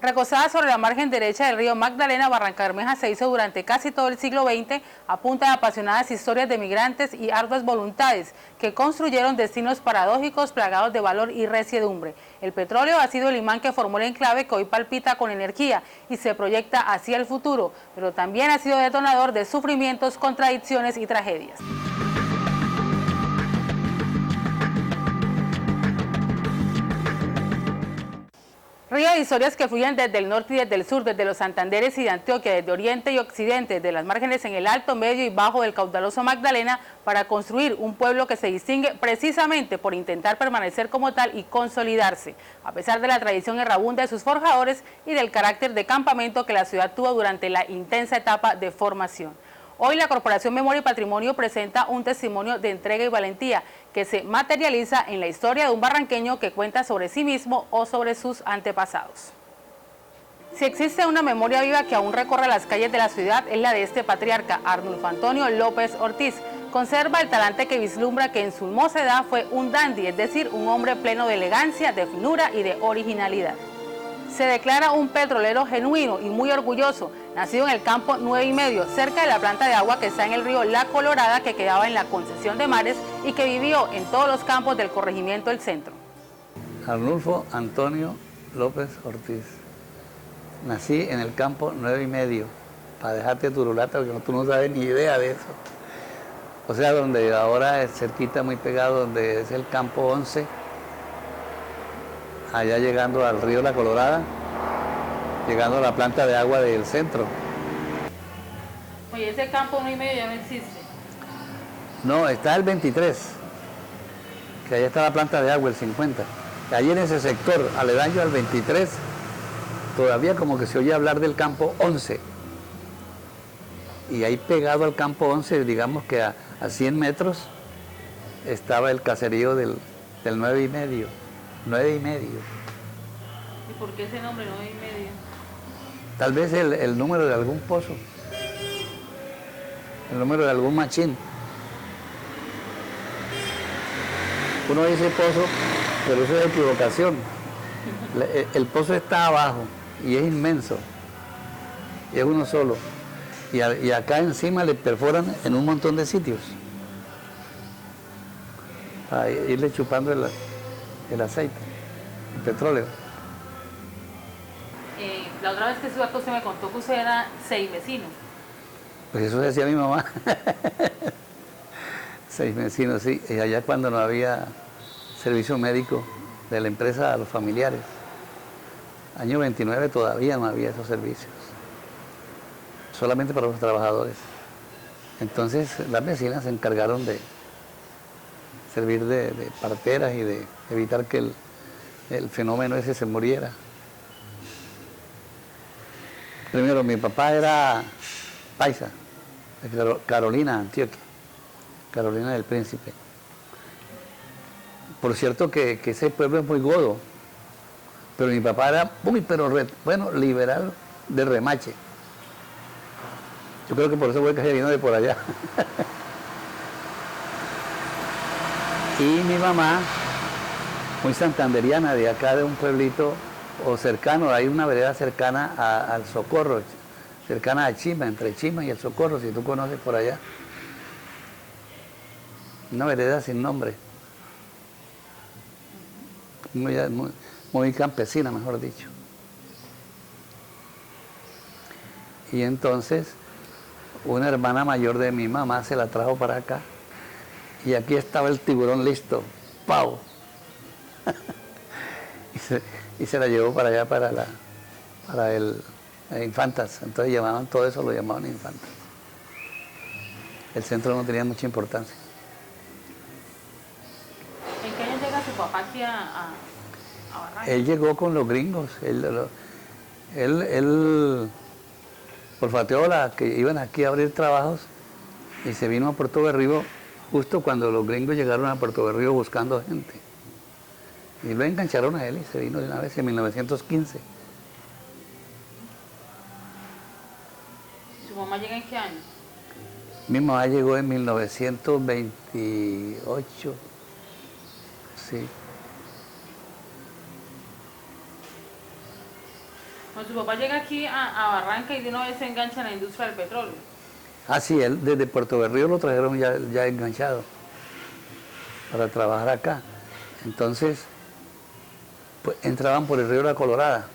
Recostada sobre la margen derecha del río Magdalena, Barrancabermeja se hizo durante casi todo el siglo XX a punta de apasionadas historias de migrantes y arduas voluntades que construyeron destinos paradójicos plagados de valor y resiedumbre. El petróleo ha sido el imán que formó el enclave que hoy palpita con energía y se proyecta hacia el futuro, pero también ha sido detonador de sufrimientos, contradicciones y tragedias. Río de historias que fluyen desde el norte y desde el sur, desde los Santanderes y de Antioquia, desde oriente y occidente, de las márgenes en el alto, medio y bajo del caudaloso Magdalena, para construir un pueblo que se distingue precisamente por intentar permanecer como tal y consolidarse, a pesar de la tradición errabunda de sus forjadores y del carácter de campamento que la ciudad tuvo durante la intensa etapa de formación. Hoy la Corporación Memoria y Patrimonio presenta un testimonio de entrega y valentía que se materializa en la historia de un barranqueño que cuenta sobre sí mismo o sobre sus antepasados. Si existe una memoria viva que aún recorre las calles de la ciudad, es la de este patriarca, Arnulfo Antonio López Ortiz. Conserva el talante que vislumbra que en su mocedad fue un dandy, es decir, un hombre pleno de elegancia, de finura y de originalidad. Se declara un petrolero genuino y muy orgulloso, nacido en el campo 9 y medio, cerca de la planta de agua que está en el río La Colorada, que quedaba en la concesión de Mares y que vivió en todos los campos del corregimiento del centro. Arnulfo Antonio López Ortiz. Nací en el campo 9 y medio, para dejarte turulata, porque tú no sabes ni idea de eso. O sea, donde ahora es cerquita, muy pegado, donde es el campo 11, allá llegando al río La Colorada, llegando a la planta de agua del centro. Oye, ese campo 1 y medio ya no existe. No, está el 23, que allá está la planta de agua, el 50. Allí en ese sector, aledaño al 23, todavía como que se oye hablar del campo 11. Y ahí pegado al campo 11, digamos que a 100 metros, estaba el caserío del 9 y medio. 9 y medio. ¿Y por qué ese nombre 9 y medio? Tal vez el número de algún pozo, el número de algún machín. Uno dice pozo, pero eso es equivocación. El pozo está abajo y es inmenso, y es uno solo. Y acá encima le perforan en un montón de sitios para irle chupando el aceite, el petróleo. La otra vez que estuve acá usted me contó que usted era 6 vecinos. Pues eso decía mi mamá. 6 vecinos, sí. Y allá cuando no había servicio médico de la empresa a los familiares. Año 29 todavía no había esos servicios. Solamente para los trabajadores. Entonces las vecinas se encargaron de servir de parteras y de evitar que el fenómeno ese se muriera. Primero, mi papá era paisa, de Carolina, Antioquia, Carolina del Príncipe. Por cierto que ese pueblo es muy godo, pero mi papá era liberal de remache. Yo creo que por eso fue que se vino de por allá. Y mi mamá, muy santanderiana, de acá de un pueblito o cercano, hay una vereda cercana al Socorro, cercana a Chima, entre Chima y el Socorro, si tú conoces por allá. Una vereda sin nombre. Muy campesina, mejor dicho. Y entonces, una hermana mayor de mi mamá se la trajo para acá. Y aquí estaba el tiburón listo, ¡pau! y se la llevó para allá, para Infantas. Entonces llamaban todo eso, lo llamaban Infantas. El centro no tenía mucha importancia. ¿En qué año llega su papá aquí a Barranca? Él llegó con los gringos. Él olfateó que iban aquí a abrir trabajos y se vino a Puerto Berrío justo cuando los gringos llegaron a Puerto Berrío buscando gente. Y lo engancharon a él y se vino de una vez en 1915. ¿Su mamá llega en qué año? Mi mamá llegó en 1928, sí. Bueno, su papá llega aquí a Barranca y de una vez se engancha en la industria del petróleo. Ah, sí, él desde Puerto Berrío lo trajeron ya enganchado para trabajar acá. Entonces, pues, entraban por el río La Colorada.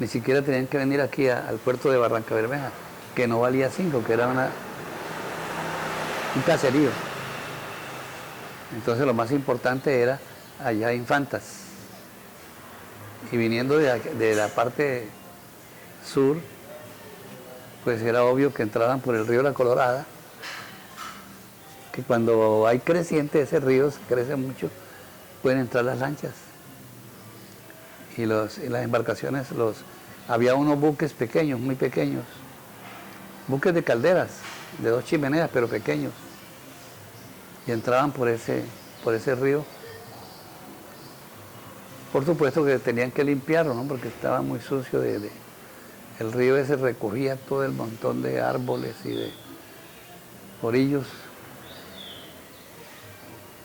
Ni siquiera tenían que venir aquí al puerto de Barranca Bermeja, que no valía 5, que era un caserío. Entonces lo más importante era allá Infantas. Y viniendo de la parte sur, pues era obvio que entraban por el río La Colorada, que cuando hay creciente ese río, se crece mucho, pueden entrar las lanchas. Y las embarcaciones, había unos buques pequeños, muy pequeños, buques de calderas, de 2 chimeneas, pero pequeños, y entraban por ese río. Por supuesto que tenían que limpiarlo, ¿no? Porque estaba muy sucio. El río ese recorría todo el montón de árboles y de orillos.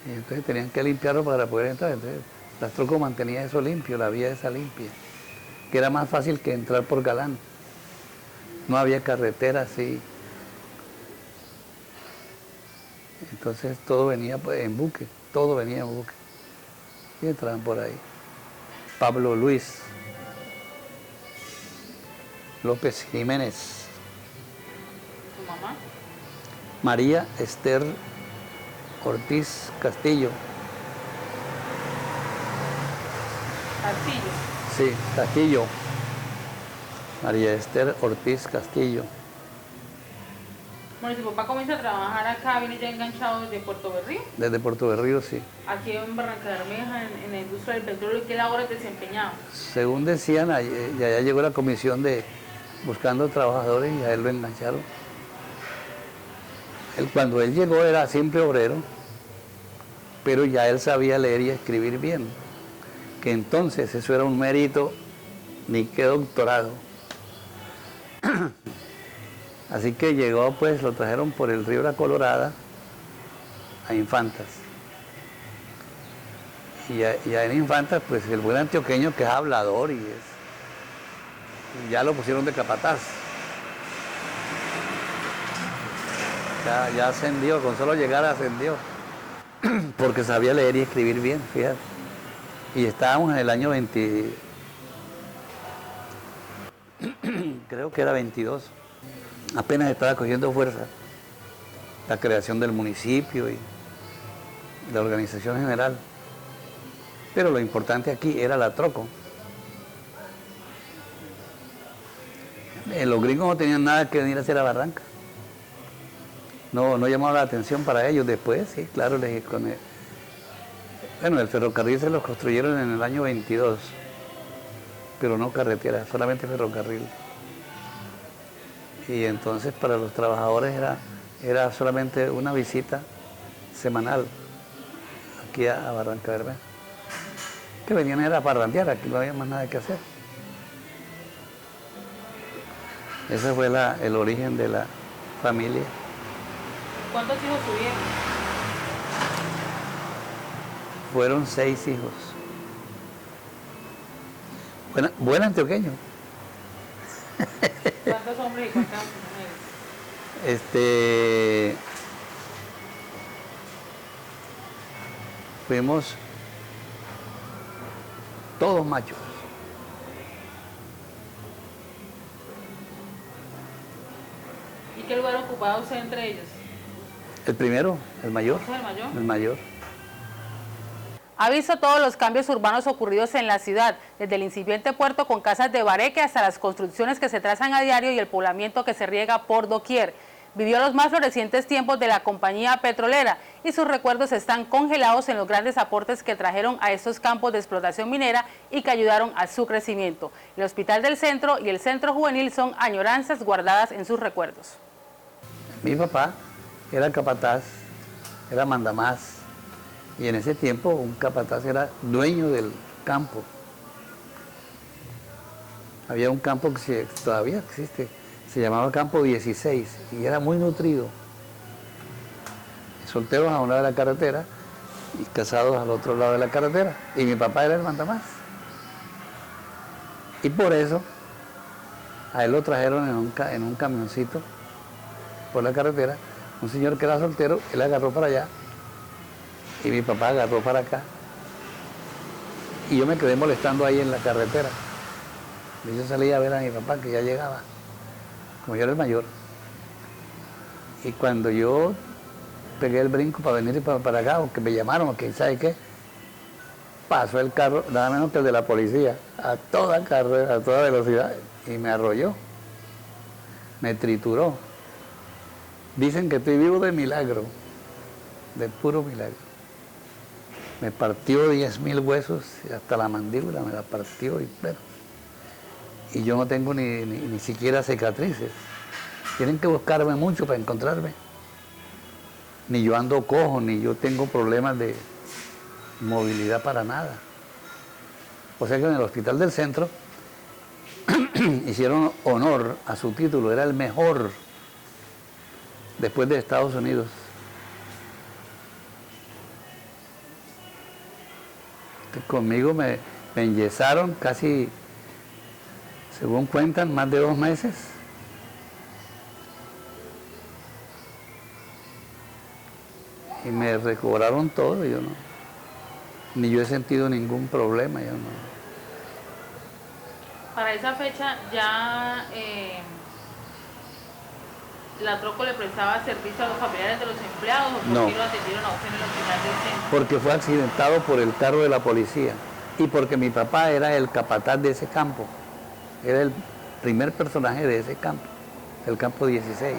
Y entonces tenían que limpiarlo para poder entrar. Entonces, Lastroco mantenía eso limpio, la vía esa limpia, que era más fácil que entrar por Galán. No había carretera así. Entonces todo venía en buque, todo venía en buque. Y entraban por ahí. Pablo Luis López Jiménez. ¿Tu mamá? María Esther Ortiz Castillo. Castillo. Sí, Castillo. María Esther Ortiz Castillo. Bueno, su papá comienza a trabajar acá, viene ya enganchado desde Puerto Berrío. Desde Puerto Berrío, sí. Aquí en Barranca Bermeja, en la industria del petróleo, ¿qué labores desempeñaba? Según decían, ya llegó la comisión de buscando trabajadores y a él lo engancharon. Cuando él llegó era simple obrero, pero ya él sabía leer y escribir bien. Que entonces eso era un mérito, ni qué doctorado. Así que llegó, pues lo trajeron por el río La Colorada a Infantas. Y ya en Infantas, pues el buen antioqueño que es hablador y ya lo pusieron de capataz. Ya ascendió, con solo llegar ascendió. Porque sabía leer y escribir bien, fíjate. Y estábamos en el año 20, creo que era 22. Apenas estaba cogiendo fuerza la creación del municipio y la organización general. Pero lo importante aquí era la troco. Los gringos no tenían nada que venir a hacer a Barranca. No llamaba la atención para ellos. Después, sí, claro, bueno, el ferrocarril se lo construyeron en el año 22, pero no carretera, solamente ferrocarril. Y entonces para los trabajadores era solamente una visita semanal aquí a Barranca Bermeja. Que venían era para parrandear, aquí no había más nada que hacer. Ese fue el origen de la familia. ¿Cuántos hijos tuvieron? Fueron 6 hijos. Buen antioqueño. ¿Cuántos hombres y cuántas mujeres? Fuimos todos machos. ¿Y qué lugar ocupaba usted entre ellos? El primero, el mayor. ¿Usted es el mayor? El mayor. Ha visto todos los cambios urbanos ocurridos en la ciudad, desde el incipiente puerto con casas de bareque hasta las construcciones que se trazan a diario y el poblamiento que se riega por doquier. Vivió los más florecientes tiempos de la compañía petrolera y sus recuerdos están congelados en los grandes aportes que trajeron a estos campos de explotación minera y que ayudaron a su crecimiento. El Hospital del Centro y el Centro Juvenil son añoranzas guardadas en sus recuerdos. Mi papá era capataz, era mandamás. Y en ese tiempo un capataz era dueño del campo. Había un campo que todavía existe, se llamaba Campo 16 y era muy nutrido. Solteros a un lado de la carretera y casados al otro lado de la carretera. Y mi papá era el mandamás. Y por eso a él lo trajeron en un camioncito por la carretera. Un señor que era soltero, él agarró para allá y mi papá agarró para acá. Y yo me quedé molestando ahí en la carretera. Y yo salí a ver a mi papá que ya llegaba, como yo era el mayor. Y cuando yo pegué el brinco para venir para acá, o que me llamaron, o que sabe qué, pasó el carro, nada menos que el de la policía, a toda carrera, a toda velocidad, y me arrolló, me trituró. Dicen que estoy vivo de milagro, de puro milagro. Me partió 10.000 huesos, hasta la mandíbula me la partió, y yo no tengo ni siquiera cicatrices. Tienen que buscarme mucho para encontrarme. Ni yo ando cojo, ni yo tengo problemas de movilidad para nada. O sea que en el hospital del centro hicieron honor a su título, era el mejor después de Estados Unidos. Conmigo me enyesaron casi, según cuentan, más de 2 meses. Y me recobraron todo, yo no, ni yo he sentido ningún problema, yo no. Para esa fecha ya la Troco le prestaba servicio a los familiares de los empleados, ¿o por No. qué lo atendieron a usted en el hospital del centro? Porque fue accidentado por el carro de la policía y porque mi papá era el capataz de ese campo, era el primer personaje de ese campo, el campo 16.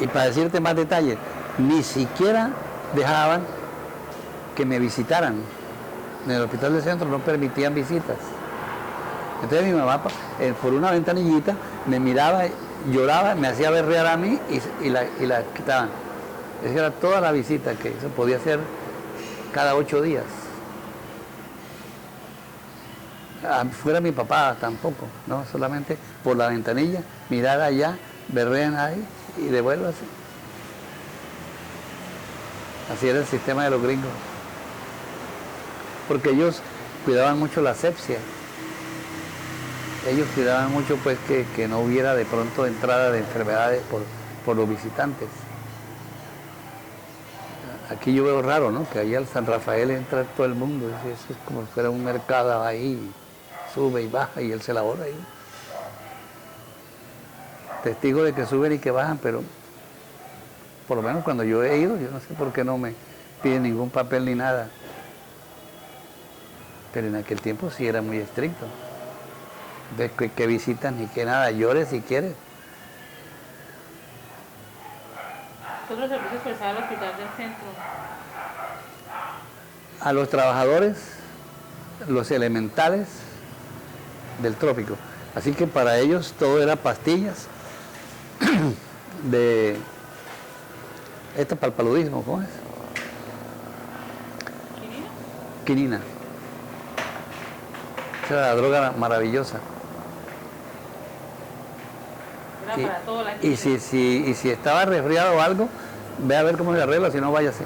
Y para decirte más detalles, ni siquiera dejaban que me visitaran. En el hospital del centro no permitían visitas. Entonces mi mamá, por una ventanillita, me miraba, lloraba, me hacía berrear a mí y la quitaban. Esa era toda la visita que se podía hacer cada 8 días. Fuera mi papá tampoco, ¿no? Solamente por la ventanilla, mirar allá, berrean ahí y devuélvase. Así era el sistema de los gringos. Porque ellos cuidaban mucho la asepsia. Ellos cuidaban mucho pues que no hubiera de pronto entrada de enfermedades por los visitantes. Aquí yo veo raro, ¿no? Que ahí al San Rafael entra todo el mundo. Eso es como si fuera un mercado ahí, sube y baja y él se labora ahí. Testigo de que suben y que bajan, pero por lo menos cuando yo he ido, yo no sé por qué no me piden ningún papel ni nada. Pero en aquel tiempo sí era muy estricto. De que visitas ni que nada, llores si quieres. ¿Qué otros servicios prestaba el hospital del centro? A los trabajadores, los elementales del trópico. Así que para ellos todo era pastillas de esto para el paludismo, ¿cómo es? ¿Quinina? Quinina. Esa era la droga maravillosa. Era para todo la Y si estaba resfriado o algo, ve a ver cómo se arregla, si no váyase.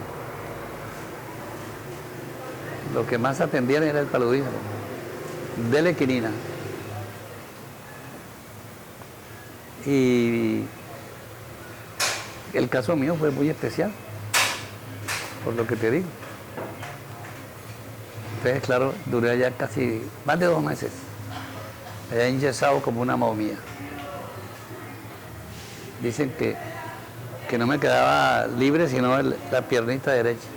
Lo que más atendían era el paludismo. Dele quinina. Y el caso mío fue muy especial, por lo que te digo. Entonces, claro, duré allá casi más de 2 meses. Allá enyesado como una momia. Dicen que no me quedaba libre sino la piernita derecha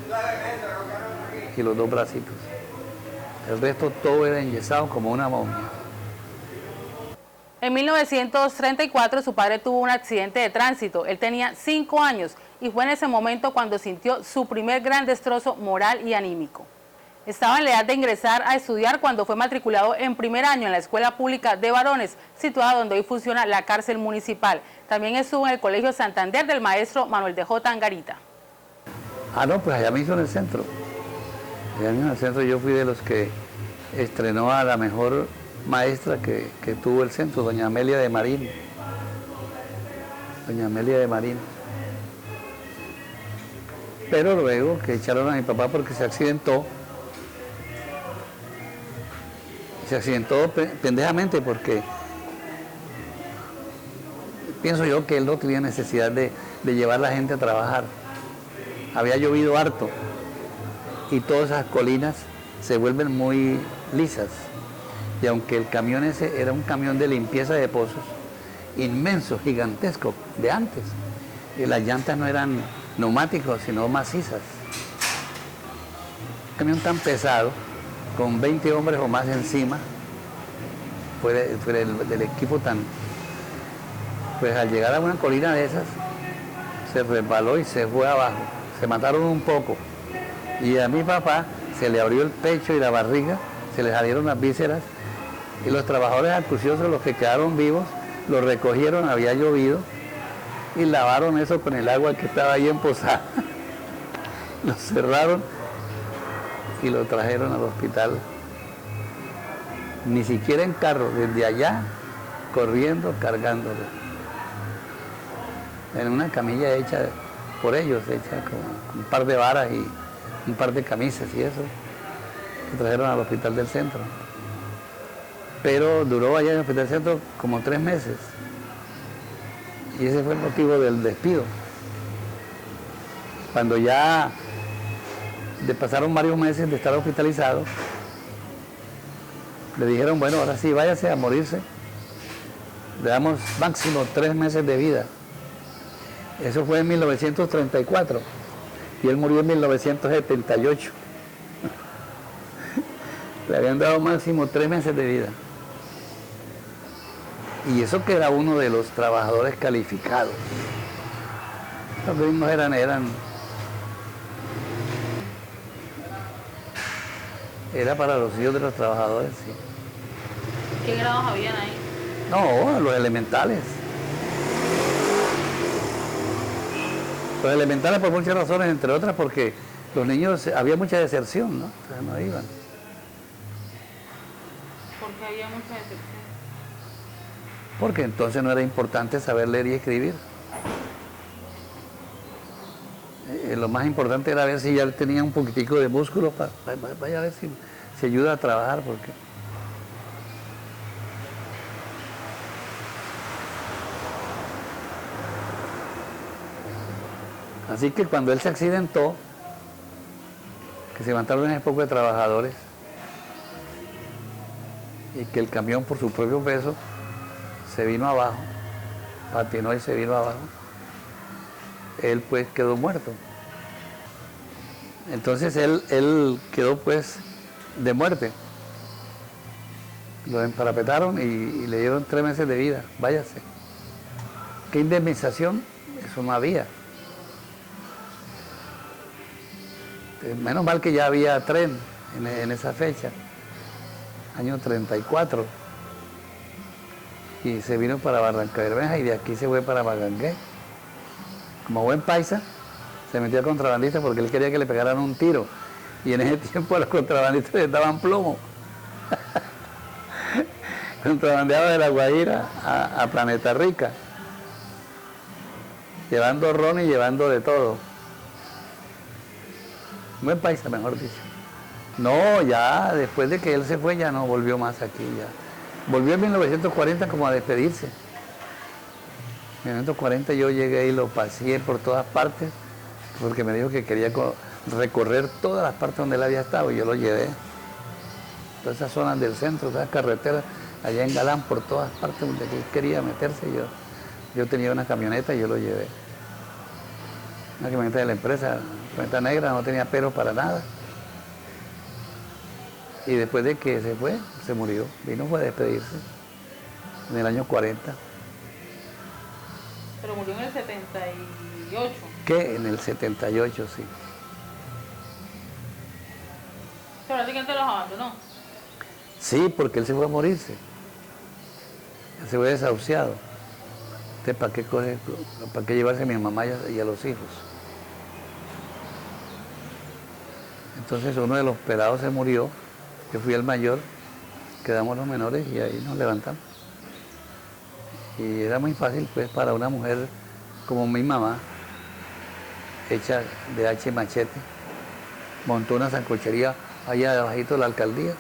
y los 2 bracitos. El resto todo era enyesado como una momia. En 1934 su padre tuvo un accidente de tránsito. Él tenía 5 años y fue en ese momento cuando sintió su primer gran destrozo moral y anímico. Estaba en la edad de ingresar a estudiar cuando fue matriculado en primer año en la Escuela Pública de Varones, situada donde hoy funciona la cárcel municipal. También estuvo en el Colegio Santander del maestro Manuel de J. Angarita. No, pues allá mismo en el centro. Allá mismo en el centro yo fui de los que estrenó a la mejor maestra que tuvo el centro, doña Amelia de Marín. Doña Amelia de Marín. Pero luego que echaron a mi papá porque se accidentó, Se accidentó pendejamente porque pienso yo que él no tenía necesidad de llevar a la gente a trabajar. Había llovido harto y todas esas colinas se vuelven muy lisas. Y aunque el camión ese era un camión de limpieza de pozos, inmenso, gigantesco, de antes, y las llantas no eran neumáticos, sino macizas. Un camión tan pesado, con 20 hombres o más encima, del equipo tan... Pues al llegar a una colina de esas, se resbaló y se fue abajo. Se mataron un poco. Y a mi papá se le abrió el pecho y la barriga, se le salieron las vísceras, y los trabajadores acuciosos, los que quedaron vivos, los recogieron, había llovido, y lavaron eso con el agua que estaba ahí empozada. Lo cerraron y lo trajeron al hospital. Ni siquiera en carro, desde allá, corriendo, cargándolo. En una camilla hecha por ellos, hecha con un par de varas y un par de camisas y eso. Lo trajeron al hospital del centro. Pero duró allá en el hospital del centro como 3 meses. Y ese fue el motivo del despido. Cuando ya pasaron varios meses de estar hospitalizado, le dijeron, bueno, ahora sí, váyase a morirse. Le damos máximo 3 meses de vida. Eso fue en 1934. Y él murió en 1978. Le habían dado máximo 3 meses de vida. Y eso que era uno de los trabajadores calificados. Los gringos eran era para los hijos de los trabajadores, sí. ¿Qué grados habían ahí? No, los elementales. Los elementales por muchas razones, entre otras porque los niños, había mucha deserción, ¿no? Entonces no iban. ¿Por qué había mucha deserción? Porque entonces no era importante saber leer y escribir. Lo más importante era ver si ya tenía un poquitico de músculo, vaya a ver si se ayuda a trabajar, porque... Así que cuando él se accidentó, que se levantaron ese poco de trabajadores, y que el camión por su propio peso se vino abajo, patinó y se vino abajo, él pues quedó muerto. Entonces él quedó pues de muerte. Lo emparapetaron y le dieron 3 meses de vida, váyase. ¿Qué indemnización? Eso no había. Menos mal que ya había tren en esa fecha, año 34. Y se vino para Barrancabermeja y de aquí se fue para Magangué. Como buen paisa, se metió a contrabandista porque él quería que le pegaran un tiro. Y en ese tiempo a los contrabandistas les daban plomo. Contrabandeaba de La Guajira a Planeta Rica, llevando ron y llevando de todo. Buen paisa, mejor dicho. No, ya después de que él se fue ya no volvió más aquí. Ya volvió en 1940 como a despedirse. En 1940 yo llegué y lo paseé por todas partes porque me dijo que quería recorrer todas las partes donde él había estado y yo lo llevé. Todas esas zonas del centro, todas las carreteras, allá en Galán, por todas partes donde él quería meterse. Yo tenía una camioneta y yo lo llevé. Una camioneta de la empresa, camioneta negra, no tenía peros para nada. Y después de que se fue, se murió. Vino fue a despedirse en el año 40. Pero murió en el 78. ¿Qué? En el 78, sí. Pero prácticamente los abandonó. Sí, porque él se fue a morirse. Él se fue desahuciado. Entonces, ¿para qué llevarse a mi mamá y a los hijos? Entonces uno de los pelados se murió, yo fui el mayor, quedamos los menores y ahí nos levantamos. Y era muy fácil pues para una mujer como mi mamá, hecha de H machete, montó una sancochería allá debajito de la alcaldía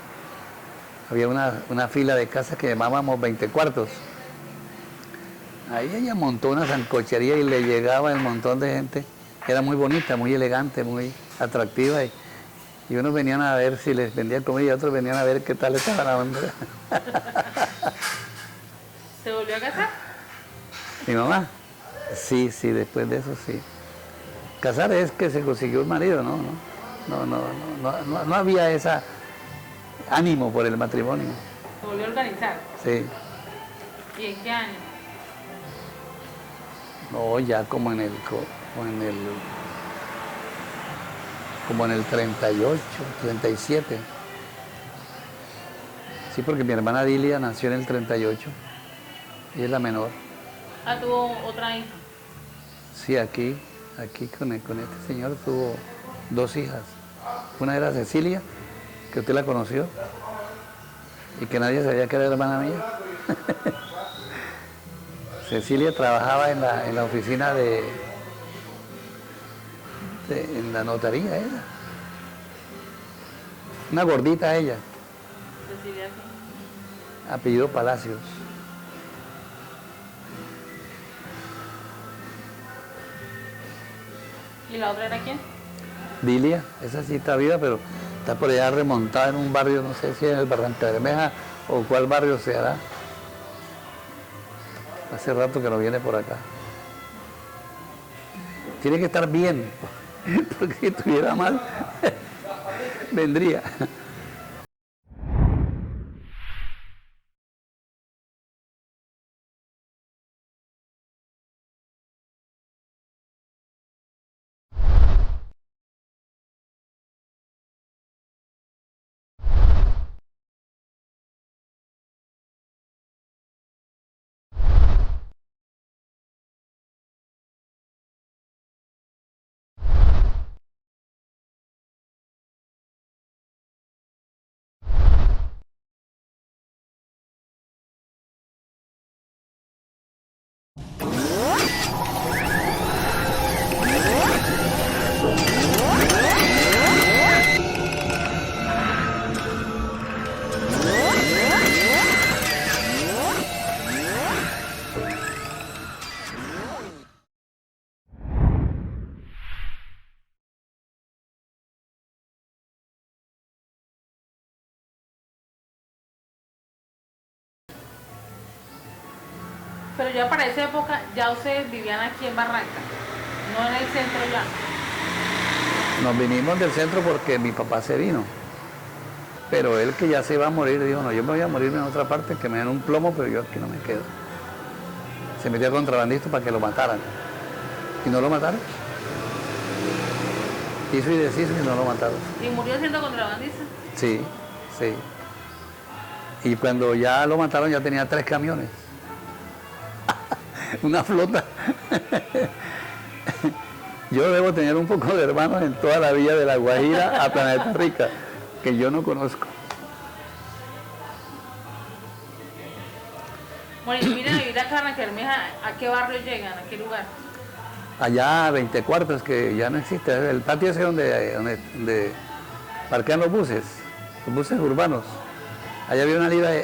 había una fila de casas que llamábamos 20 cuartos. Ahí ella montó una sancochería y le llegaba el montón de gente. Era muy bonita, muy elegante, muy atractiva. Y unos venían a ver si les vendían comida y otros venían a ver qué tal estaba la onda. ¿Se volvió a casar? ¿Mi mamá? Sí, sí, después de eso sí. Casar es que se consiguió un marido, ¿no? No había ese ánimo por el matrimonio. ¿Se volvió a organizar? Sí. ¿Y en qué año? No, ya como en el 38, 37. Sí, porque mi hermana Dilia nació en el 38 y es la menor. Ah, tuvo otra hija. Sí, aquí con este señor tuvo 2 hijas. Una era Cecilia, que usted la conoció, y que nadie sabía que era hermana mía. Cecilia trabajaba en la oficina en la notaría, ella. Una gordita ella. Cecilia, ¿qué? Apellido Palacios. ¿Y la otra era quién? Dilia, esa sí está viva, pero está por allá remontada en un barrio, no sé si en el Barranca Bermeja o cuál barrio se hará. Hace rato que no viene por acá. Tiene que estar bien, porque si estuviera mal, vendría. Pero ya para esa época, ya ustedes vivían aquí en Barranca, no en el centro ya. Nos vinimos del centro porque mi papá se vino. Pero él, que ya se iba a morir, dijo, no, yo me voy a morir en otra parte, que me den un plomo, pero yo aquí no me quedo. Se metió a contrabandista para que lo mataran. Y no lo mataron. Hizo y deshizo y no lo mataron. ¿Y murió siendo contrabandista? Sí, sí. Y cuando ya lo mataron ya tenía 3 camiones. Una flota. Yo debo tener un poco de hermanos en toda la vía de La Guajira a Planeta Rica, que yo no conozco. Bueno, y vienen a vivir acá a Barranca Bermeja, ¿a qué barrio llegan? ¿A qué lugar? Allá 20 cuartos, que ya no existe. El patio ese donde parquean los buses urbanos. Allá había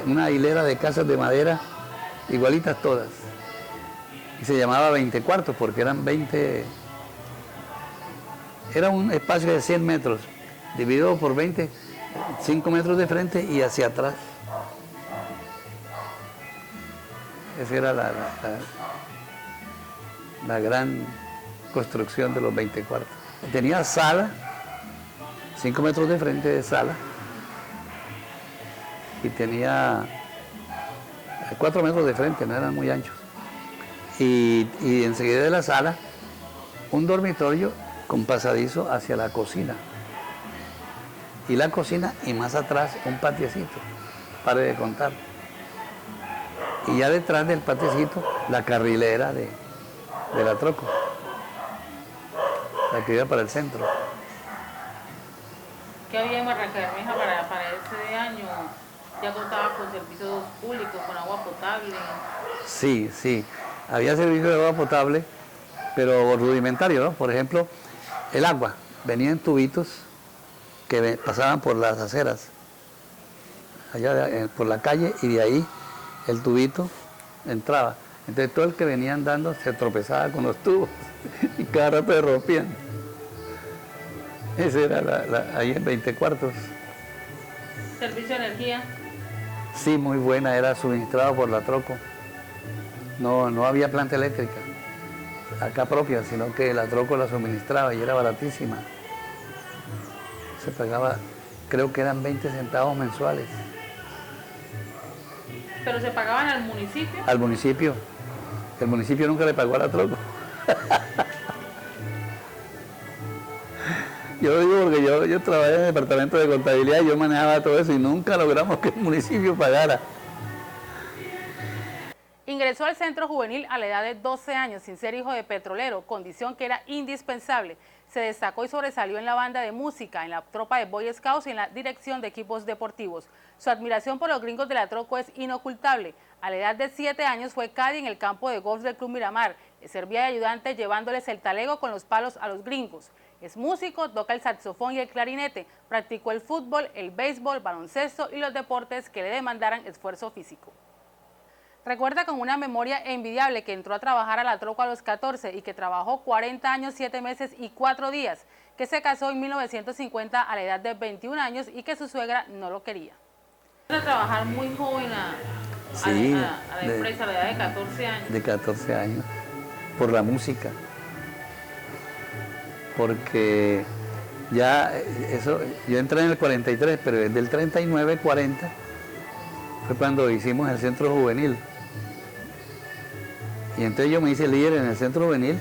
una hilera de casas de madera, igualitas todas. Y se llamaba 20 cuartos porque eran 20... Era un espacio de 100 metros, dividido por 20, 5 metros de frente y hacia atrás. Esa era la gran construcción de los 20 cuartos. Tenía sala, 5 metros de frente de sala, y tenía 4 metros de frente, no eran muy anchos. Y enseguida de la sala, un dormitorio con pasadizo hacia la cocina. Y la cocina, y más atrás, un patiecito, pare de contar. Y ya detrás del patiecito, la carrilera de la troco, la que iba para el centro. ¿Qué había en Barranca Bermeja para ese año? ¿Ya contaba con servicios públicos, con agua potable? Sí, sí. Había servicio de agua potable, pero rudimentario, ¿no? Por ejemplo, el agua venía en tubitos que pasaban por las aceras. allá por la calle, y de ahí el tubito entraba. Entonces todo el que venía andando se tropezaba con los tubos y cada rato se rompían. Ese era ahí en 20 cuartos. ¿Servicio de energía? Sí, muy buena, era suministrado por la Troco. No había planta eléctrica acá propia, sino que la Troco la suministraba y era baratísima. Se pagaba, creo que eran 20 centavos mensuales. ¿Pero se pagaban al municipio? Al municipio. El municipio nunca le pagó a la Troco. Yo lo digo porque yo trabajé en el departamento de contabilidad y yo manejaba todo eso y nunca logramos que el municipio pagara. Ingresó al centro juvenil a la edad de 12 años sin ser hijo de petrolero, condición que era indispensable. Se destacó y sobresalió en la banda de música, en la tropa de Boy Scouts y en la dirección de equipos deportivos. Su admiración por los gringos de la Troco es inocultable. A la edad de 7 años fue caddy en el campo de golf del Club Miramar. Le servía de ayudante llevándoles el talego con los palos a los gringos. Es músico, toca el saxofón y el clarinete. Practicó el fútbol, el béisbol, baloncesto y los deportes que le demandaran esfuerzo físico. Recuerda con una memoria envidiable que entró a trabajar a la Troco a los 14 y que trabajó 40 años, 7 meses y 4 días, que se casó en 1950 a la edad de 21 años y que su suegra no lo quería. A trabajar muy joven Sí, a la empresa a la edad de 14 años. De 14 años, por la música. Porque ya eso, yo entré en el 43, pero desde el 39-40 fue cuando hicimos el centro juvenil. Y entonces yo me hice líder en el centro juvenil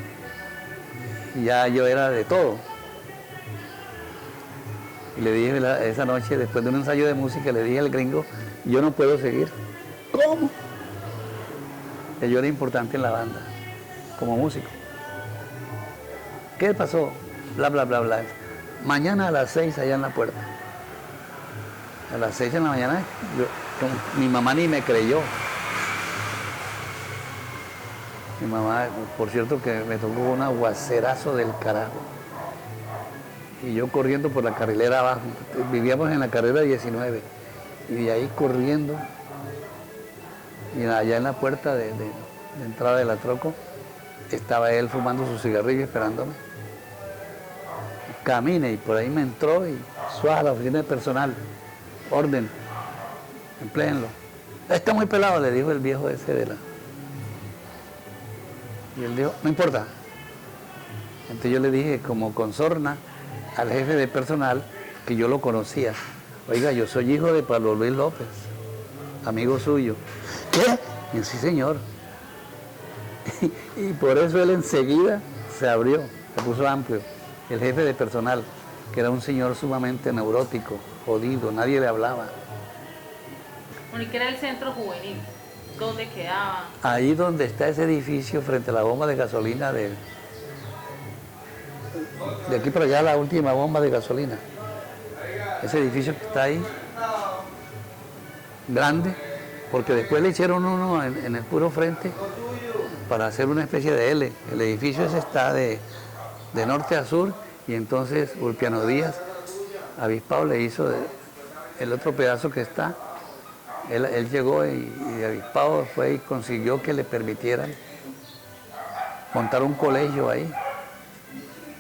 y ya yo era de todo. Y le dije esa noche, después de un ensayo de música, le dije al gringo, yo no puedo seguir. ¿Cómo? Que yo era importante en la banda, como músico. ¿Qué pasó? Bla, bla, bla, bla. Mañana a las 6 allá en la puerta. A las 6 de la mañana, mi mamá ni me creyó. Mi mamá, por cierto, que me tocó un aguacerazo del carajo. Y yo corriendo por la carrilera abajo. Vivíamos en la carrera 19. Y de ahí corriendo. Y allá en la puerta de entrada de la Troco, estaba él fumando su cigarrillo esperándome. Camine y por ahí me entró y suave a la oficina de personal. Orden. Empléenlo. Está muy pelado, le dijo el viejo ese de la... Y él dijo, no importa. Entonces yo le dije, como con sorna, al jefe de personal, que yo lo conocía. Oiga, yo soy hijo de Pablo Luis López, amigo suyo. ¿Qué? Y yo, sí, señor. Y por eso él enseguida se abrió, se puso amplio. El jefe de personal, que era un señor sumamente neurótico, jodido, nadie le hablaba. Bueno, ¿y qué era el centro juvenil? ¿Dónde quedaba? Ahí donde está ese edificio, frente a la bomba de gasolina de aquí para allá, la última bomba de gasolina. Ese edificio que está ahí, grande, porque después le hicieron uno en el puro frente para hacer una especie de L. El edificio ese está de norte a sur y entonces Ulpiano Díaz, Avispao, le hizo el otro pedazo que está. Él llegó y Avispao fue y consiguió que le permitieran montar un colegio ahí.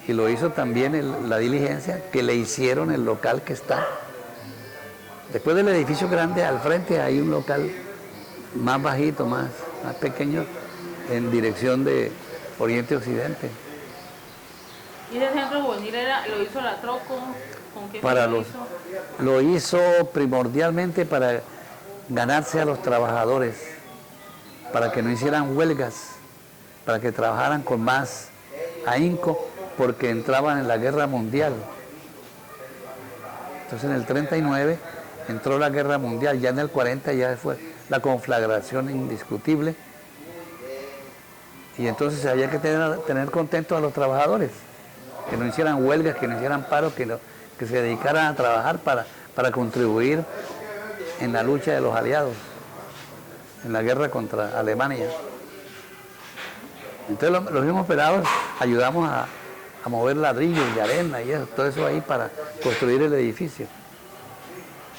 Y lo hizo también la diligencia que le hicieron el local que está. Después del edificio grande, al frente hay un local más bajito, más pequeño, en dirección de Oriente-Occidente. ¿Y ese centro juvenil lo hizo la Troco? ¿Con qué lo hizo primordialmente para ganarse a los trabajadores, para que no hicieran huelgas, para que trabajaran con más ahínco, porque entraban en la guerra mundial. Entonces en el 39 entró la guerra mundial, ya en el 40 ya fue la conflagración indiscutible, y entonces había que tener contentos a los trabajadores, que no hicieran huelgas, que no hicieran paros, que se dedicaran a trabajar para contribuir en la lucha de los aliados, en la guerra contra Alemania. Entonces los mismos pelados ayudamos a mover ladrillos y arena y eso, todo eso ahí para construir el edificio.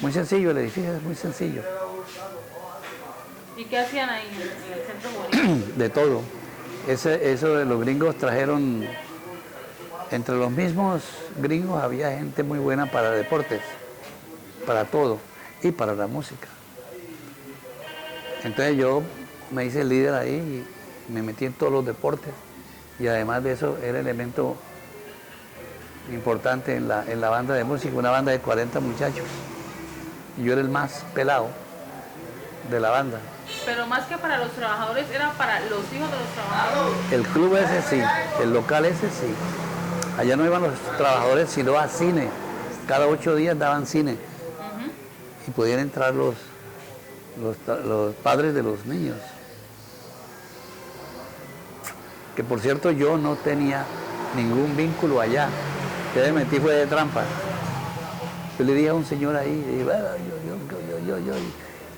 Muy sencillo, el edificio es muy sencillo. ¿Y qué hacían ahí en el centro juvenil? De todo. Eso de los gringos trajeron, entre los mismos gringos había gente muy buena para deportes, para todo, y para la música. Entonces yo me hice líder ahí y me metí en todos los deportes, y además de eso era elemento importante en la banda de música, una banda de 40 muchachos. Y yo era el más pelado de la banda. Pero más que para los trabajadores, era para los hijos de los trabajadores. El club ese sí, el local ese sí. Allá no iban los trabajadores sino a cine. Cada 8 días daban cine. Y podían entrar los padres de los niños. Que por cierto yo no tenía ningún vínculo allá. Yo me metí fue de trampa. Yo le dije a un señor ahí, y dije, bueno, yo.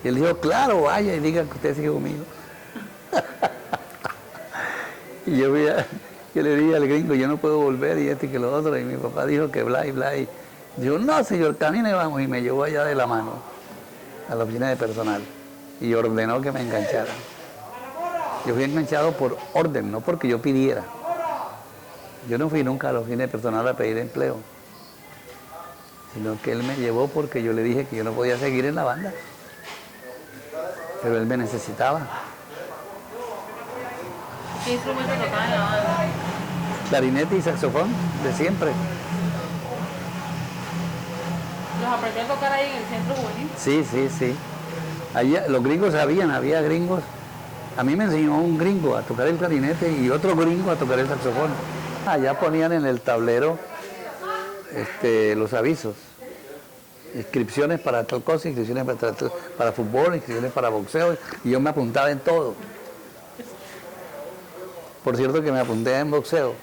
Y él dijo, claro, vaya y diga que usted sigue conmigo. Y yo le dije al gringo, yo no puedo volver y este y que lo otro. Y mi papá dijo que bla y bla. Y dijo, no señor, camine vamos. Y me llevó allá de la mano a la oficina de personal. Y ordenó que me engancharan. Yo fui enganchado por orden, no porque yo pidiera. Yo no fui nunca a la oficina de personal a pedir empleo. Sino que él me llevó porque yo le dije que yo no podía seguir en la banda. Pero él me necesitaba. ¿Qué instrumento tocaba en la banda? Clarinete y saxofón, de siempre. ¿Los aprendió a tocar ahí en el centro juvenil? Sí. Allá, los gringos sabían, había gringos. A mí me enseñó un gringo a tocar el clarinete y otro gringo a tocar el saxofón. Allá ponían en el tablero los avisos. Inscripciones para tal cosa, inscripciones para fútbol, inscripciones para boxeo, y yo me apuntaba en todo. Por cierto que me apunté en boxeo,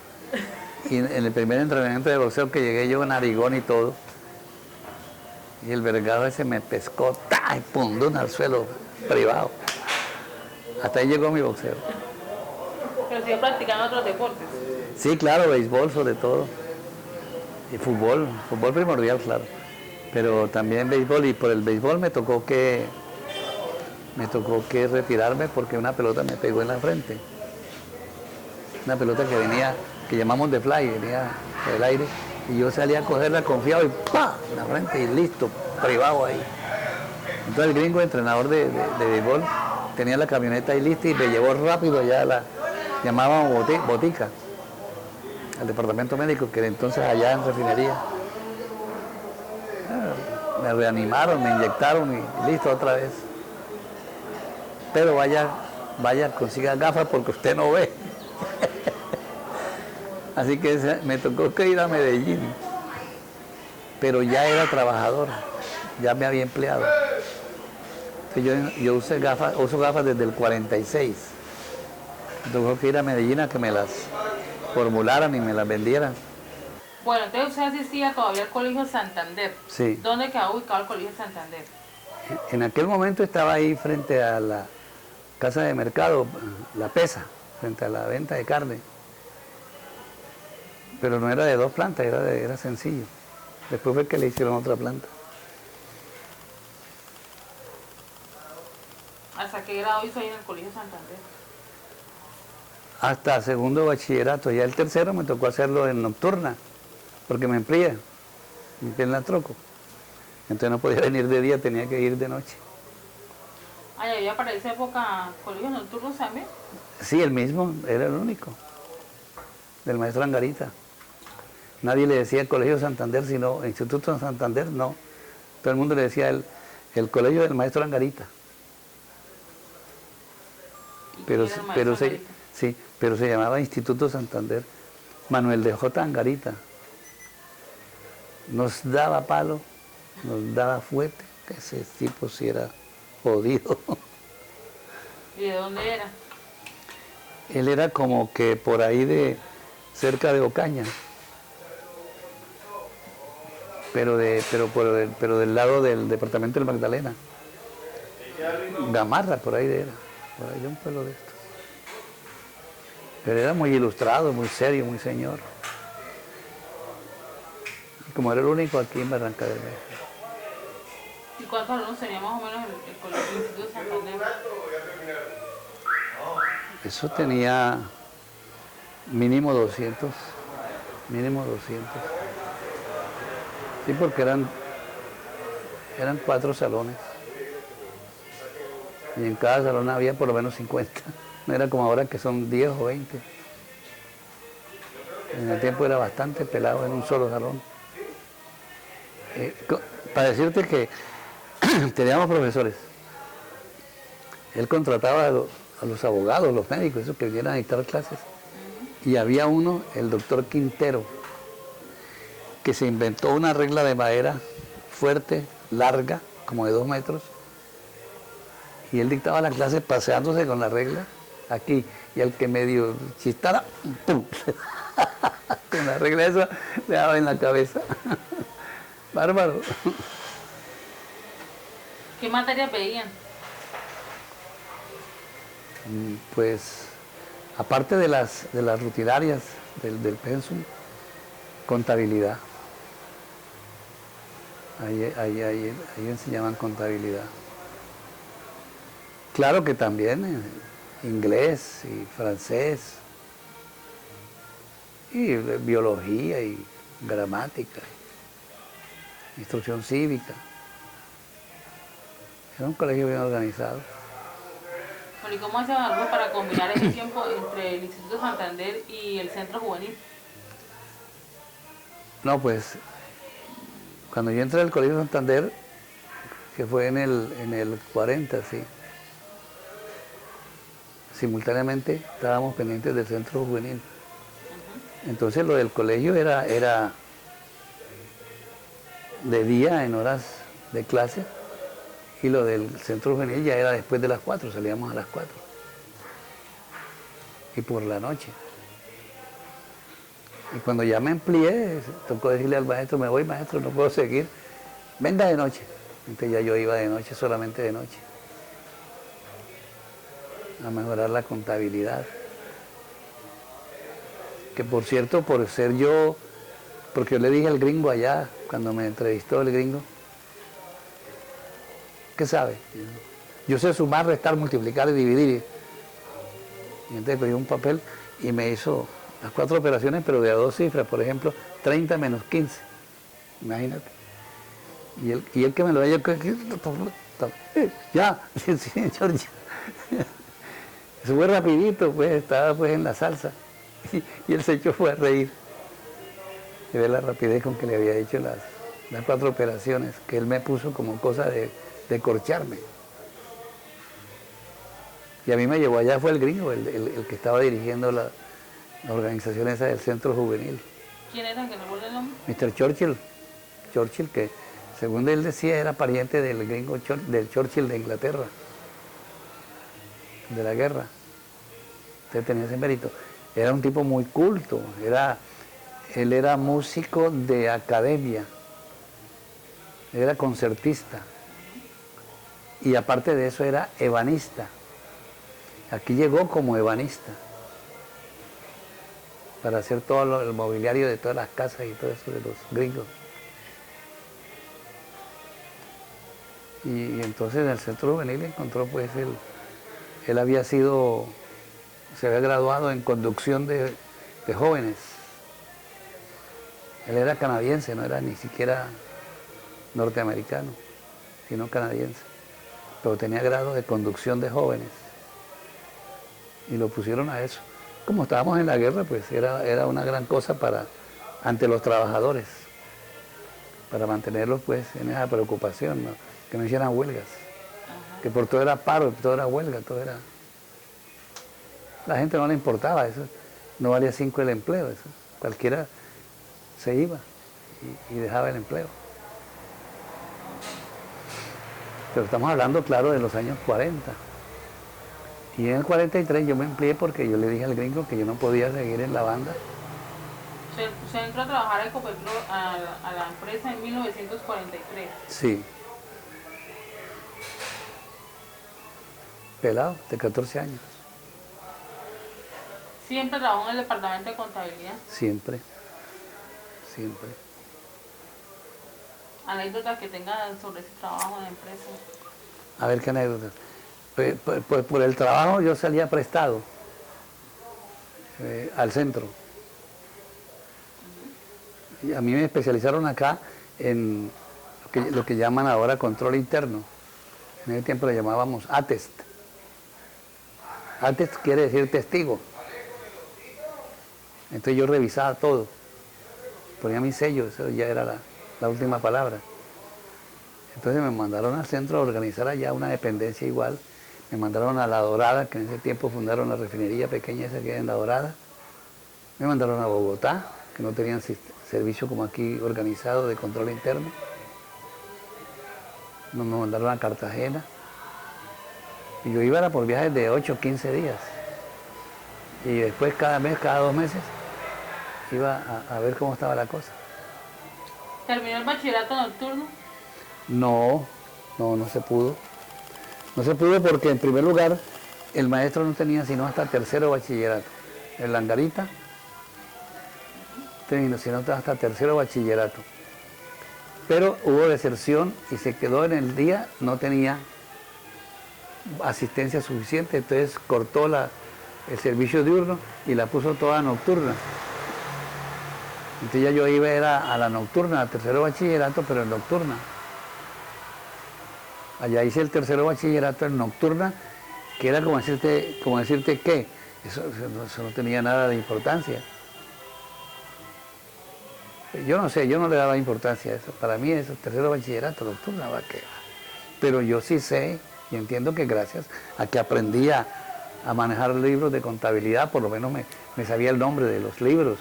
y en el primer entrenamiento de boxeo que llegué yo, narigón y todo, y el vergado ese me pescó, ¡tá! Y pundón al suelo, privado. Hasta ahí llegó mi boxeo. Pero siguió practicando otros deportes. Sí, claro, béisbol sobre todo, y fútbol primordial, claro. Pero también béisbol, y por el béisbol me tocó que retirarme porque una pelota me pegó en la frente. Una pelota que venía, que llamamos de fly, venía del aire, y yo salí a cogerla confiado y ¡pa! En la frente y listo, privado ahí. Entonces el gringo, entrenador de béisbol, tenía la camioneta ahí lista y me llevó rápido allá a la, llamaban botica, al departamento médico, que entonces allá en refinería. Me reanimaron, me inyectaron y listo otra vez. Pero vaya, consiga gafas porque usted no ve. Así que me tocó que ir a Medellín. Pero ya era trabajador, ya me había empleado. Entonces yo uso gafas desde el 46. Me tocó que ir a Medellín a que me las formularan y me las vendieran. Bueno, entonces usted asistía todavía al Colegio Santander. Sí. ¿Dónde quedaba ubicado el Colegio Santander? En aquel momento estaba ahí frente a la casa de mercado, la Pesa, frente a la venta de carne. Pero no era de 2 plantas, era sencillo. Después fue que le hicieron otra planta. ¿Hasta qué grado hizo ahí en el Colegio Santander? Hasta segundo bachillerato. Ya el tercero me tocó hacerlo en nocturna, porque me enfría, mi pierna troco. Entonces no podía venir de día, tenía que ir de noche. Ah, ¿y había para esa época colegios nocturnos también? Sí, el mismo, era el único, del maestro Angarita. Nadie le decía el Colegio Santander, sino Instituto Santander, no. Todo el mundo le decía el colegio del maestro Angarita. Pero se llamaba Instituto Santander. Manuel de J. Angarita. Nos daba palo, nos daba fuerte, que ese tipo sí era jodido. ¿Y de dónde era? Él era como que por ahí de cerca de Ocaña. Pero del lado del departamento del Magdalena. Gamarra, por ahí era un pueblo de estos. Pero era muy ilustrado, muy serio, muy señor. Y como era el único aquí en Barranca Bermeja. cuántos alumnos tenía más o menos el colegio del Instituto Santander? Eso tenía mínimo 200, mínimo 200. Sí, porque eran 4 salones. Y en cada salón había por lo menos 50. No era como ahora que son 10 o 20. En el tiempo era bastante pelado en un solo salón. Para decirte que teníamos profesores. Él contrataba a los abogados, los médicos, esos que vinieran a dictar clases. Y había uno, el doctor Quintero, que se inventó una regla de madera fuerte, larga, como de 2 metros. Y él dictaba la clase paseándose con la regla aquí. Y al que medio chistara, ¡pum! Con la regla esa le daba en la cabeza. Bárbaro. ¿Qué materias veían? Pues, aparte de las rutinarias del pensum, contabilidad. Ahí enseñaban contabilidad. Claro que también inglés y francés, y biología y gramática, instrucción cívica. Era un colegio bien organizado. Bueno, ¿y cómo hacían algo para combinar ese tiempo entre el Instituto Santander y el Centro Juvenil? No, pues, cuando yo entré al Colegio Santander, que fue en el 40, sí, simultáneamente estábamos pendientes del Centro Juvenil. Entonces lo del colegio era de día en horas de clase, y lo del Centro Juvenil ya era después de las 4, salíamos a las 4. Y por la noche. Y cuando ya me empleé, tocó decirle al maestro, me voy maestro, no puedo seguir, venga de noche. Entonces ya yo iba de noche, solamente de noche, a mejorar la contabilidad. Que por cierto, por ser yo, porque yo le dije al gringo allá, cuando me entrevistó el gringo, ¿qué sabe? Yo sé sumar, restar, multiplicar y dividir. Y entonces cogí un papel y me hizo las 4 operaciones, pero de a 2 cifras, por ejemplo, 30 menos 15. Imagínate. Y él que me lo haya... Ya, sí, señor, ya. Eso fue rapidito, pues, estaba pues en la salsa. Y él se echó fue a reír. Y ve la rapidez con que le había hecho las 4 operaciones, que él me puso como cosa de corcharme. Y a mí me llevó allá, fue el gringo, el que estaba dirigiendo la organización esa del Centro Juvenil. ¿Quién era? ¿Que no recuerda el nombre? Mr. Churchill, que según él decía era pariente del gringo, del Churchill de Inglaterra, de la guerra. Usted tenía ese mérito. Era un tipo muy culto, él era músico de academia, era concertista, y aparte de eso era ebanista. Aquí llegó como ebanista, para hacer todo el mobiliario de todas las casas y todo eso de los gringos. Y entonces en el Centro Juvenil encontró, pues, él había sido, se había graduado en conducción de jóvenes. Él era canadiense, no era ni siquiera norteamericano, sino canadiense. Pero tenía grado de conducción de jóvenes. Y lo pusieron a eso. Como estábamos en la guerra, pues era una gran cosa ante los trabajadores, para mantenerlos pues en esa preocupación, ¿no? Que no hicieran huelgas. Ajá. Que por todo era paro, todo era huelga, todo era... La gente no le importaba eso, no valía 5 el empleo, eso. Cualquiera se iba y dejaba el empleo. Pero estamos hablando, claro, de los años 40. Y en el 43 yo me empleé porque yo le dije al gringo que yo no podía seguir en la banda. Se entró a trabajar a Ecopetro, a la empresa en 1943. Sí. Pelado, de 14 años. ¿Siempre trabajó en el departamento de contabilidad? Siempre, siempre. Anécdotas que tengan sobre ese trabajo en la empresa. A ver qué anécdotas. Pues por el trabajo yo salía prestado al centro. Y a mí me especializaron acá en lo que llaman ahora control interno. En ese tiempo le llamábamos ATEST. ATEST quiere decir testigo. Entonces yo revisaba todo. Ponía mi sello, eso ya era la última palabra. Entonces me mandaron al centro a organizar allá una dependencia igual. Me mandaron a La Dorada, que en ese tiempo fundaron la refinería pequeña esa que hay en La Dorada. Me mandaron a Bogotá, que no tenían servicio como aquí organizado de control interno. Me mandaron a Cartagena. Y yo iba era por viajes de 8 o 15 días. Y después cada mes, cada 2 meses, iba a ver cómo estaba la cosa. ¿Terminó el bachillerato nocturno? No se pudo. No se pudo porque en primer lugar el maestro no tenía sino hasta tercero bachillerato. En Langarita tenía sino hasta tercero bachillerato. Pero hubo deserción y se quedó en el día, no tenía asistencia suficiente, entonces cortó el servicio diurno y la puso toda nocturna. Entonces ya yo iba era a la nocturna, al tercero bachillerato, pero en nocturna. Allá hice el tercero bachillerato en nocturna, que era como decirte que eso no tenía nada de importancia. Yo no sé, yo no le daba importancia a eso. Para mí eso, tercero bachillerato, nocturna, va que. Pero yo sí sé y entiendo que gracias a que aprendí a manejar libros de contabilidad, por lo menos me sabía el nombre de los libros.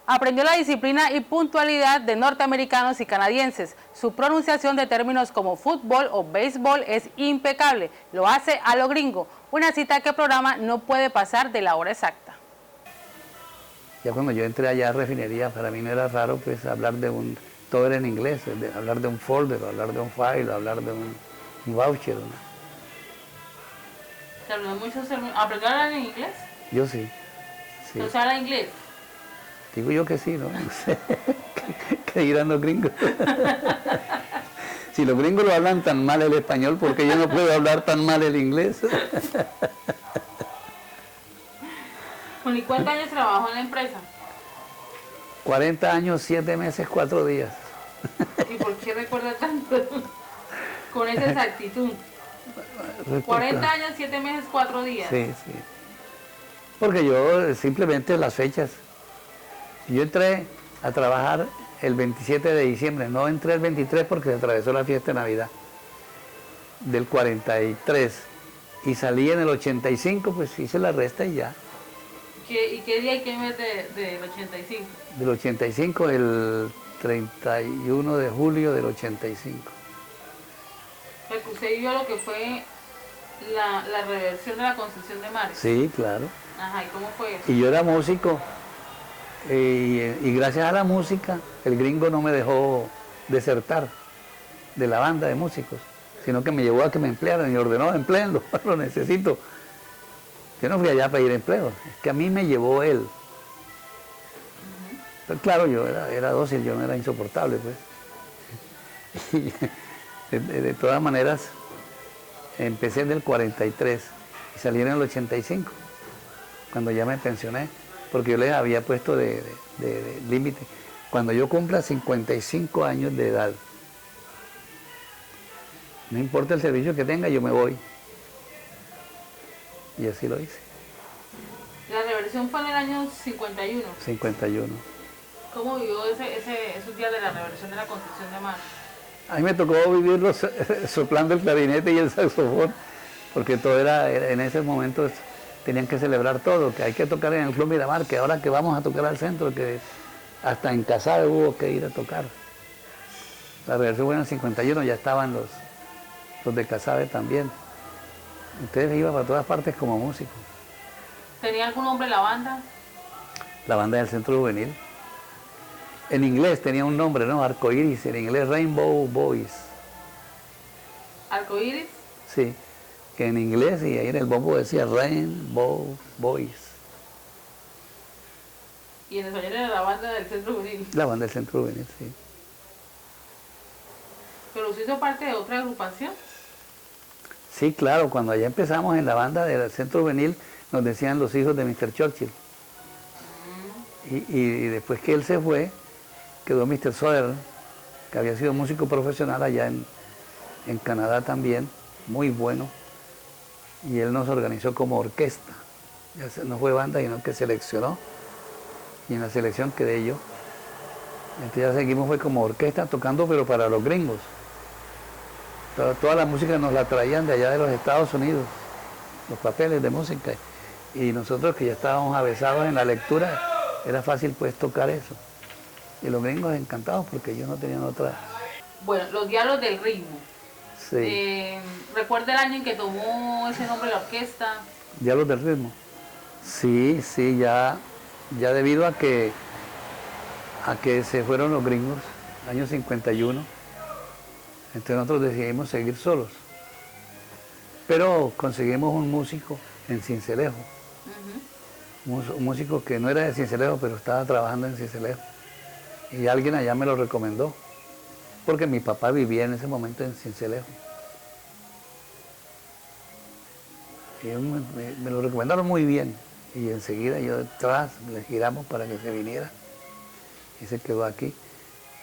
Aprendió la disciplina y puntualidad de norteamericanos y canadienses. Su pronunciación de términos como fútbol o béisbol es impecable. Lo hace a lo gringo. Una cita que el programa no puede pasar de la hora exacta. Ya cuando yo entré allá a refinería, para mí no era raro pues hablar todo era en inglés, hablar de un folder, hablar de un file, hablar de un voucher. ¿Aprendió a hablar en inglés? Yo sí. ¿Usted habla inglés? Digo yo que sí, ¿no? No sé. ¿Qué dirán los gringos? Si los gringos lo hablan tan mal el español, ¿por qué yo no puedo hablar tan mal el inglés? ¿Y cuántos años trabajó en la empresa? 40 años, 7 meses, 4 días. ¿Y por qué recuerda tanto? Con esa exactitud. 40 años, 7 meses, 4 días. Sí, sí. Porque yo simplemente las fechas. Yo entré a trabajar el 27 de diciembre, no entré el 23 porque se atravesó la fiesta de Navidad del 43 y salí en el 85, pues hice la resta y ya. ¿Y qué día y qué mes del 85? Del 85, el 31 de julio del 85. ¿Usted vio lo que fue la reversión de la construcción de Mares? Sí, claro. Ajá, ¿y cómo fue eso? Y yo era músico. Y gracias a la música, el gringo no me dejó desertar de la banda de músicos, sino que me llevó a que me emplearan y ordenó, empleenlo, lo necesito. Yo no fui allá a pedir empleo, es que a mí me llevó él. Pero claro, yo era dócil, yo no era insoportable, pues. Y de todas maneras, empecé en el 43 y salí en el 85, cuando ya me pensioné. Porque yo les había puesto de límite, cuando yo cumpla 55 años de edad, no importa el servicio que tenga, yo me voy. Y así lo hice. La reversión fue en el año 51. 51. ¿Cómo vivió esos días de la reversión de la construcción de Mar? A mí me tocó vivirlo soplando el clarinete y el saxofón, porque todo era en ese momento. Tenían que celebrar todo, que hay que tocar en el Club Miramar, que ahora que vamos a tocar al centro, que hasta en Casabe hubo que ir a tocar. La reversión fue en el 51, ya estaban los de Casabe también. Entonces iba para todas partes como músico. ¿Tenía algún nombre la banda? La banda del Centro Juvenil. En inglés tenía un nombre, ¿no? Arcoiris, en inglés Rainbow Boys. ¿Arcoiris? Sí. Que en inglés, y ahí en el bombo decía Rainbow Boys. ¿Y en español era la banda del Centro Juvenil? La banda del Centro Juvenil, sí. ¿Pero usted hizo parte de otra agrupación? Sí, claro, cuando allá empezamos en la banda del Centro Juvenil, nos decían los hijos de Mr. Churchill. Y después que él se fue, quedó Mr. Soder, que había sido músico profesional allá en Canadá también, muy bueno. Y él nos organizó como orquesta. No fue banda, sino que seleccionó. Y en la selección quedé yo. Entonces ya seguimos, fue como orquesta tocando, pero para los gringos. Toda la música nos la traían de allá de los Estados Unidos, los papeles de música. Y nosotros que ya estábamos avesados en la lectura, era fácil pues tocar eso. Y los gringos encantados porque ellos no tenían otra. Bueno, los Diablos del Ritmo. Sí. ¿Recuerda el año en que tomó ese nombre la orquesta? Diablos del Ritmo. Sí, sí, ya debido a que se fueron los gringos, año 51, entonces nosotros decidimos seguir solos. Pero conseguimos un músico en Sincelejo, un músico que no era de Sincelejo, pero estaba trabajando en Sincelejo. Y alguien allá me lo recomendó, porque mi papá vivía en ese momento en Sincelejo. Y me lo recomendaron muy bien. Y enseguida yo detrás le giramos para que se viniera. Y se quedó aquí.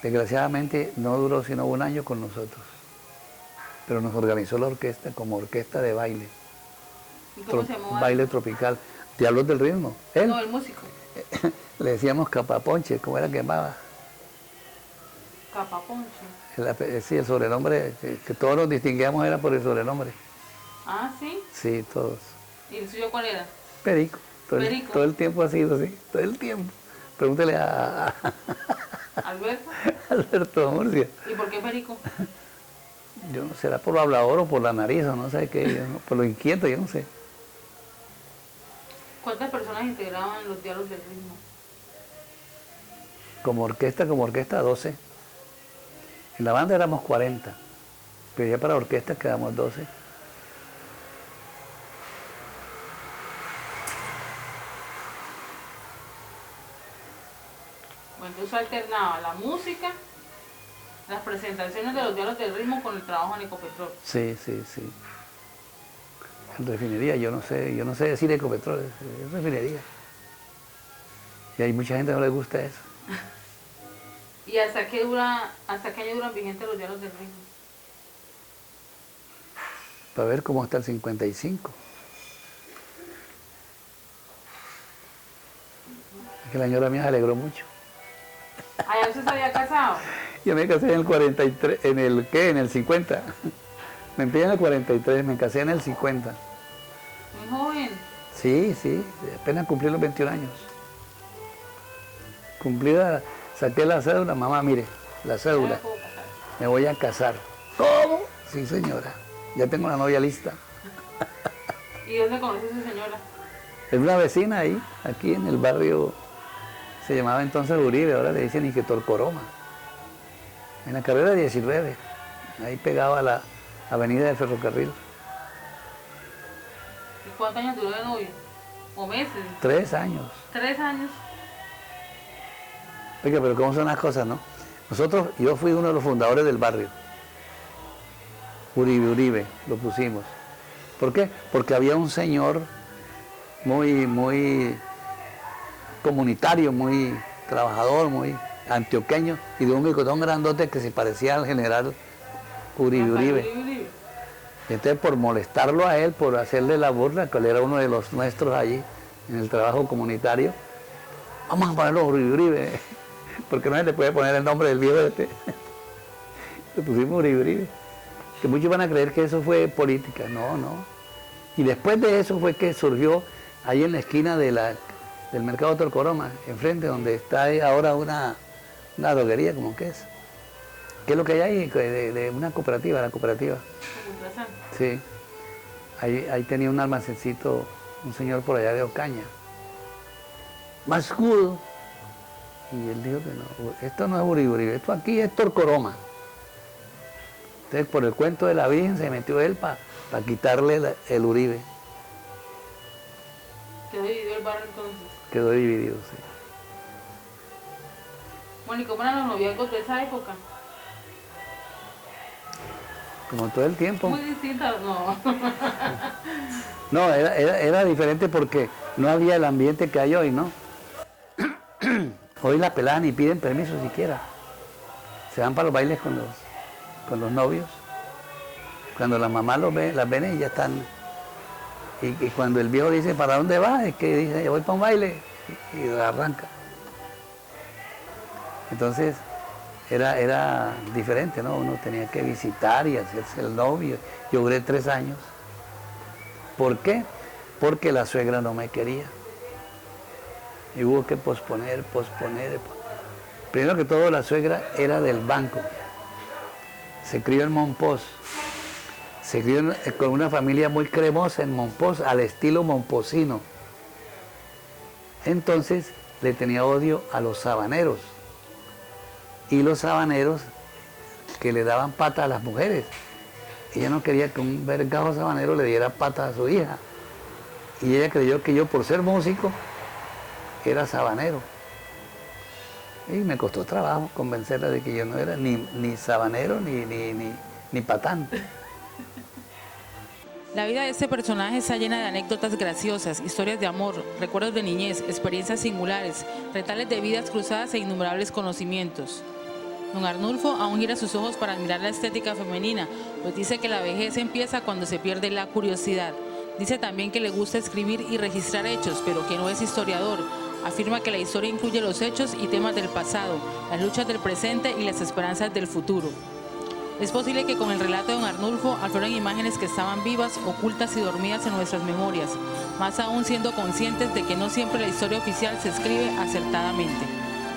Desgraciadamente no duró sino un año con nosotros. Pero nos organizó la orquesta como orquesta de baile. ¿Y cómo se llamaba? Baile tropical. Diablos del Ritmo. Él. No, el músico. Le decíamos Capaponche, ¿cómo era que llamaba? Capaponche. Sí, el sobrenombre, que todos nos distinguíamos era por el sobrenombre. Ah, ¿sí? Sí, todos. ¿Y el suyo cuál era? Perico. Perico. Todo el tiempo ha sido así, todo el tiempo. Pregúntele a ¿Alberto? Alberto Murcia. ¿Y por qué Perico? Yo no sé, será por lo hablador o por la nariz o no sé qué, por lo inquieto, yo no sé. ¿Cuántas personas integraban los Diablos del Ritmo? Como orquesta 12. En la banda éramos 40, pero ya para orquesta quedamos 12. Bueno, entonces alternaba la música, las presentaciones de los Diablos del Ritmo con el trabajo en Ecopetrol. Sí, sí, sí. En refinería, yo no sé decir Ecopetrol, es refinería. Y hay mucha gente que no le gusta eso. ¿Y hasta qué año duran vigentes los Diablos del Ritmo? Para ver cómo está el 55. Es que la señora mía se alegró mucho. ¿Allá usted se había casado? Yo me casé en el 43, ¿en el qué? En el 50. Me empecé en el 43, me casé en el 50. Muy joven. Sí, sí, apenas cumplí los 21 años. Cumplida, saqué la cédula, mamá, mire, la cédula, me voy a casar. ¿Cómo? Sí, señora, ya tengo una novia lista. ¿Y dónde conoció a su señora? Es una vecina ahí, aquí en el barrio, se llamaba entonces Uribe, ahora le dicen Ique Torcoroma. En la carrera 19, ahí pegado a la avenida del ferrocarril. ¿Y cuántos años duró de novio? ¿O meses? 3 años. 3 años. Oiga, pero cómo son las cosas, ¿no? Yo fui uno de los fundadores del barrio. Uribe, lo pusimos. ¿Por qué? Porque había un señor muy comunitario, muy trabajador, muy antioqueño, y de un bigotón grandote que se parecía al general Uribe. Y entonces por molestarlo a él, por hacerle la burla, que él era uno de los nuestros allí, en el trabajo comunitario, vamos a ponerlo Uribe, porque no se le puede poner el nombre del viejo este. Le pusimos Uribe. Que muchos van a creer que eso fue política, no. Y después de eso fue que surgió ahí en la esquina del mercado Torcoroma, enfrente, donde está ahora una droguería, como que es. ¿Qué es lo que hay ahí? De una cooperativa, la cooperativa. Sí. Ahí tenía un almacencito, un señor por allá de Ocaña. Más escudo. Y él dijo que no, esto no es Uribe, esto aquí es Torcoroma. Entonces por el cuento de la Virgen se metió él para quitarle el Uribe. ¿Quedó dividido el barrio entonces? Quedó dividido, sí. Bueno, ¿y cómo eran los noviazgos de esa época? como todo el tiempo. Muy distinta, no. No, era diferente porque no había el ambiente que hay hoy, ¿no? Hoy la peladas ni piden permiso siquiera. Se van para los bailes con los novios. Cuando la mamá las ven y ya están. Y cuando el viejo dice, ¿para dónde vas? Es que dice, yo voy para un baile y arranca. Entonces, era diferente, ¿no? Uno tenía que visitar y hacerse el novio. Yo duré 3 años. ¿Por qué? Porque la suegra no me quería. Y hubo que posponer. Primero que todo, la suegra era del banco. Se crió en Monpós. Se crió con una familia muy cremosa en Monpós, al estilo monposino. Entonces, le tenía odio a los sabaneros. Y los sabaneros que le daban pata a las mujeres. Ella no quería que un vergajo sabanero le diera pata a su hija. Y ella creyó que yo, por ser músico, era sabanero. Y me costó trabajo convencerla de que yo no era ni sabanero ni patán. La vida de este personaje está llena de anécdotas graciosas, historias de amor, recuerdos de niñez, experiencias singulares, retales de vidas cruzadas e innumerables conocimientos. Don Arnulfo aún gira sus ojos para admirar la estética femenina, pues dice que la vejez empieza cuando se pierde la curiosidad. Dice también que le gusta escribir y registrar hechos, pero que no es historiador. Afirma que la historia incluye los hechos y temas del pasado, las luchas del presente y las esperanzas del futuro. Es posible que con el relato de don Arnulfo afloren imágenes que estaban vivas, ocultas y dormidas en nuestras memorias, más aún siendo conscientes de que no siempre la historia oficial se escribe acertadamente.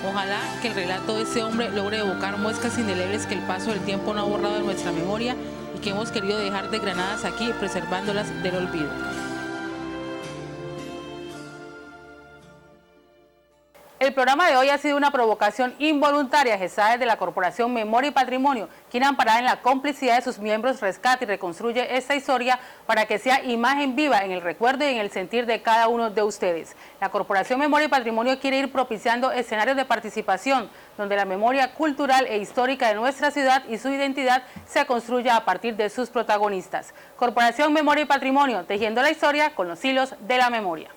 Ojalá que el relato de este hombre logre evocar muescas indelebles que el paso del tiempo no ha borrado de nuestra memoria y que hemos querido dejar desgranadas aquí, preservándolas del olvido. El programa de hoy ha sido una provocación involuntaria gestada desde la Corporación Memoria y Patrimonio, quien amparada en la complicidad de sus miembros rescata y reconstruye esta historia para que sea imagen viva en el recuerdo y en el sentir de cada uno de ustedes. La Corporación Memoria y Patrimonio quiere ir propiciando escenarios de participación donde la memoria cultural e histórica de nuestra ciudad y su identidad se construya a partir de sus protagonistas. Corporación Memoria y Patrimonio, tejiendo la historia con los hilos de la memoria.